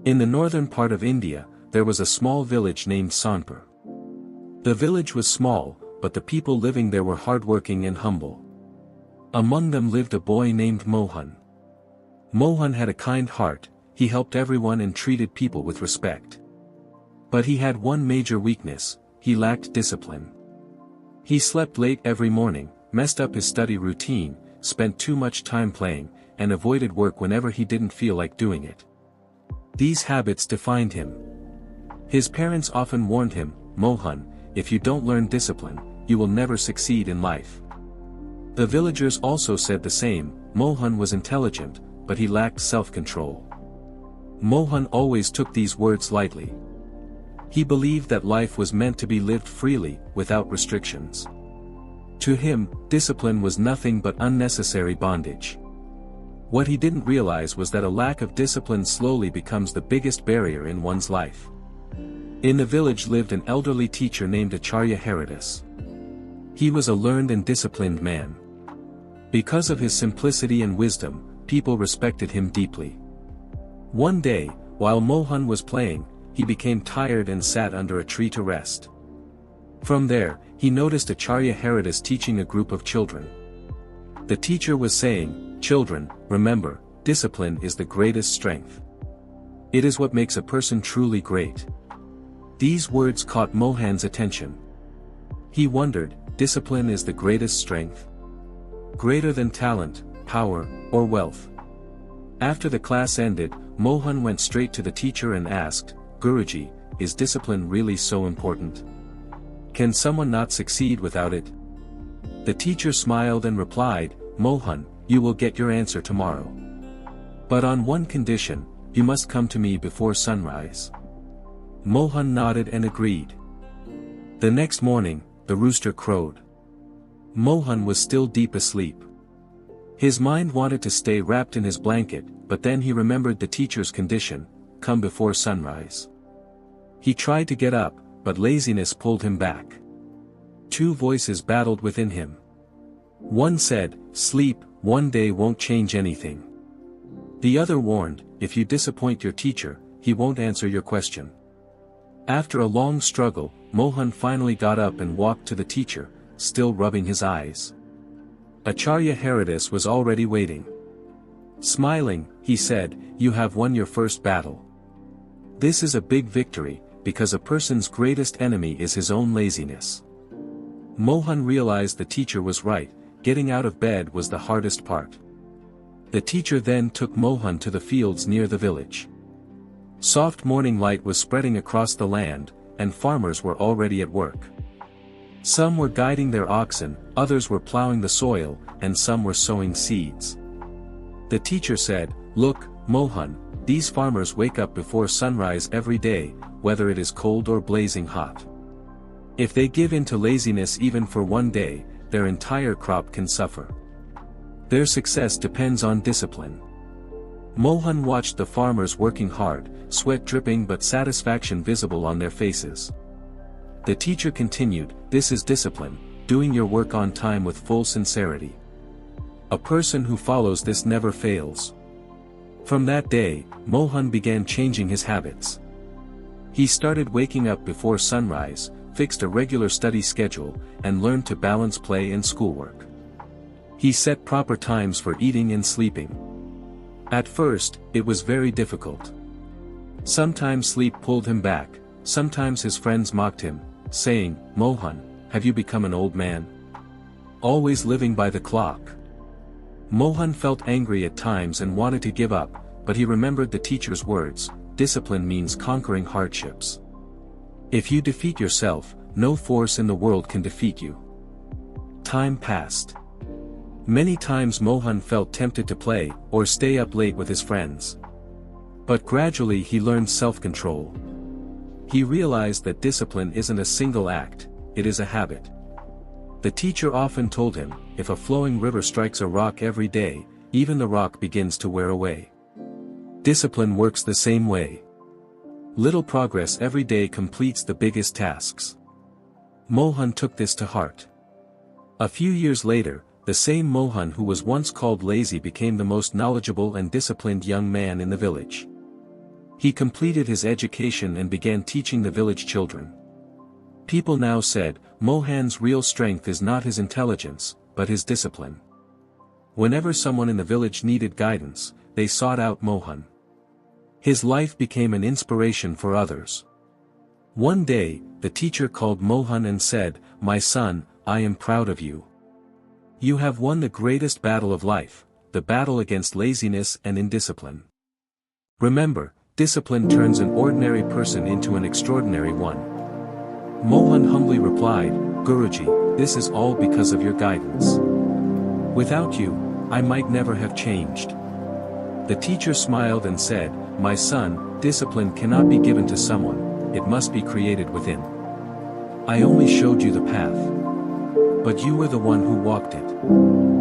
In the northern part of India, there was a small village named Sonpur. The village was small, but the people living there were hardworking and humble. Among them lived a boy named Mohan. Mohan had a kind heart, he helped everyone and treated people with respect. But he had one major weakness: he lacked discipline. He slept late every morning, messed up his study routine, spent too much time playing, and avoided work whenever he didn't feel like doing it. These habits defined him. His parents often warned him, "Mohan, if you don't learn discipline, you will never succeed in life." The villagers also said the same. Mohan was intelligent, but he lacked self-control. Mohan always took these words lightly. He believed that life was meant to be lived freely, without restrictions. To him, discipline was nothing but unnecessary bondage. What he didn't realize was that a lack of discipline slowly becomes the biggest barrier in one's life. In the village lived an elderly teacher named Acharya Haridas. He was a learned and disciplined man. Because of his simplicity and wisdom, people respected him deeply. One day, while Mohan was playing, he became tired and sat under a tree to rest. From there, he noticed Acharya Haridas teaching a group of children. The teacher was saying, "Children, remember, discipline is the greatest strength. It is what makes a person truly great." These words caught Mohan's attention. He wondered, discipline is the greatest strength? Greater than talent, power, or wealth? After the class ended, Mohan went straight to the teacher and asked, "Guruji, is discipline really so important? Can someone not succeed without it?" The teacher smiled and replied, "Mohan, you will get your answer tomorrow. But on one condition, you must come to me before sunrise." Mohan nodded and agreed. The next morning, the rooster crowed. Mohan was still deep asleep. His mind wanted to stay wrapped in his blanket, but then he remembered the teacher's condition: come before sunrise. He tried to get up, but laziness pulled him back. Two voices battled within him. One said, "Sleep, one day won't change anything." The other warned, "If you disappoint your teacher, he won't answer your question." After a long struggle, Mohan finally got up and walked to the teacher, still rubbing his eyes. Acharya Haridas was already waiting. Smiling, he said, "You have won your first battle. This is a big victory, because a person's greatest enemy is his own laziness." Mohan realized the teacher was right. Getting out of bed was the hardest part. The teacher then took Mohan to the fields near the village. Soft morning light was spreading across the land, and farmers were already at work. Some were guiding their oxen, others were plowing the soil, and some were sowing seeds. The teacher said, "Look, Mohan, these farmers wake up before sunrise every day, whether it is cold or blazing hot. If they give in to laziness even for one day, their entire crop can suffer. Their success depends on discipline." Mohan watched the farmers working hard, sweat dripping but satisfaction visible on their faces. The teacher continued, "This is discipline, doing your work on time with full sincerity. A person who follows this never fails." From that day, Mohan began changing his habits. He started waking up before sunrise, fixed a regular study schedule, and learned to balance play and schoolwork. He set proper times for eating and sleeping. At first, it was very difficult. Sometimes sleep pulled him back, sometimes his friends mocked him, saying, "Mohan, have you become an old man? Always living by the clock." Mohan felt angry at times and wanted to give up, but he remembered the teacher's words, "Discipline means conquering hardships. If you defeat yourself, no force in the world can defeat you." Time passed. Many times Mohan felt tempted to play, or stay up late with his friends. But gradually he learned self-control. He realized that discipline isn't a single act, it is a habit. The teacher often told him, if a flowing river strikes a rock every day, even the rock begins to wear away. Discipline works the same way. Little progress every day completes the biggest tasks. Mohan took this to heart. A few years later, the same Mohan who was once called lazy became the most knowledgeable and disciplined young man in the village. He completed his education and began teaching the village children. People now said, Mohan's real strength is not his intelligence, but his discipline. Whenever someone in the village needed guidance, they sought out Mohan. His life became an inspiration for others. One day, the teacher called Mohan and said, "My son, I am proud of you. You have won the greatest battle of life, the battle against laziness and indiscipline. Remember, discipline turns an ordinary person into an extraordinary one." Mohan humbly replied, "Guruji, this is all because of your guidance. Without you, I might never have changed." The teacher smiled and said, "My son, discipline cannot be given to someone, it must be created within. I only showed you the path. But you were the one who walked it."